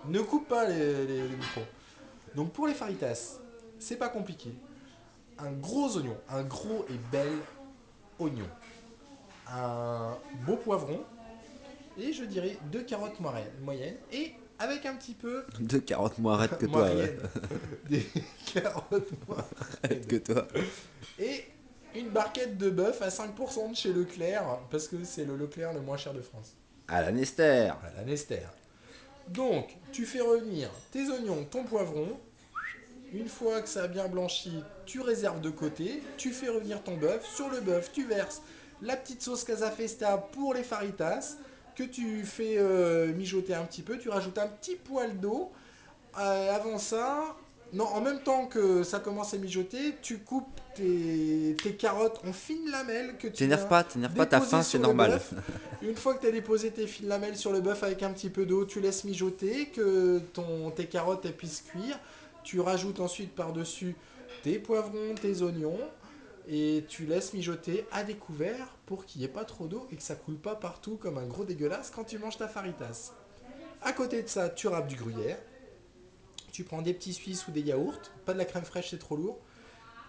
Ne coupe pas les micros. Donc pour les faritas, c'est pas compliqué. Un gros oignon, un gros et bel oignon, un beau poivron et je dirais deux carottes moyennes et avec un petit peu De 40 mois arrête que toi, ouais. moyennes, des carottes moyennes Que toi. et une barquette de bœuf à 5% de chez Leclerc parce que c'est le Leclerc le moins cher de France. À la Nester. À la Nester. Donc, tu fais revenir tes oignons, ton poivron. Une fois que ça a bien blanchi, tu réserves de côté. Tu fais revenir ton bœuf. Sur le bœuf, tu verses la petite sauce Casa Festa pour les faritas que tu fais mijoter un petit peu. Tu rajoutes un petit poil d'eau. Avant ça, non, en même temps que ça commence à mijoter, tu coupes tes carottes en fines lamelles que tu viens T'énerve pas, t'as déposer faim, c'est sur le normal. bœuf. Une fois que tu as déposé tes fines lamelles sur le bœuf avec un petit peu d'eau, tu laisses mijoter, que tes carottes elles puissent cuire. Tu rajoutes ensuite par-dessus tes poivrons, tes oignons, et tu laisses mijoter à découvert pour qu'il n'y ait pas trop d'eau et que ça coule pas partout comme un gros dégueulasse quand tu manges ta faritas. À côté de ça, tu râpes du gruyère. Tu prends des petits Suisses ou des yaourts, pas de la crème fraîche, c'est trop lourd.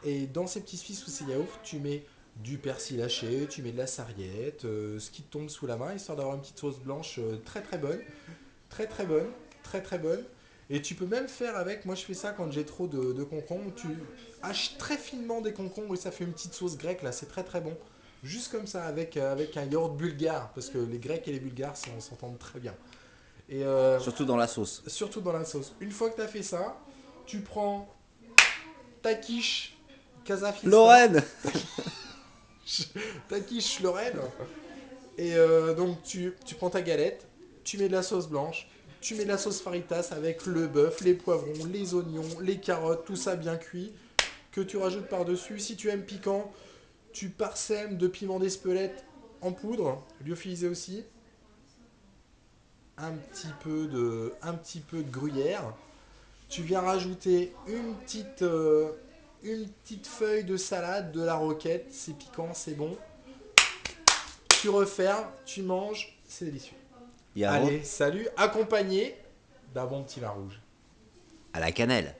Et dans ces petits Suisses ou ces yaourts, tu mets du persil haché, tu mets de la sarriette, ce qui te tombe sous la main, histoire d'avoir une petite sauce blanche très très bonne, très très bonne, très très bonne. Et tu peux même faire avec, moi je fais ça quand j'ai trop de concombres, tu haches très finement des concombres et ça fait une petite sauce grecque là, c'est très très bon. Juste comme ça, avec un yaourt bulgare, parce que les Grecs et les Bulgares s'entendent très bien. Et Surtout dans la sauce. surtout dans la sauce. Une fois que tu as fait ça, tu prends ta quiche Casa Fiesta, Lorraine. ta quiche Lorraine, et donc tu prends ta galette, tu mets de la sauce blanche, tu mets de la sauce faritas avec le bœuf, les poivrons, les oignons, les carottes, tout ça bien cuit, que tu rajoutes par-dessus. Si tu aimes piquant, tu parsèmes de piment d'Espelette en poudre, lyophilisé aussi, un petit peu de gruyère. Tu viens rajouter une petite feuille de salade, de la roquette, c'est piquant, c'est bon. Tu refermes, tu manges, c'est délicieux. Et avant, Allez, salut, accompagné d'un bon petit vin rouge. à la cannelle.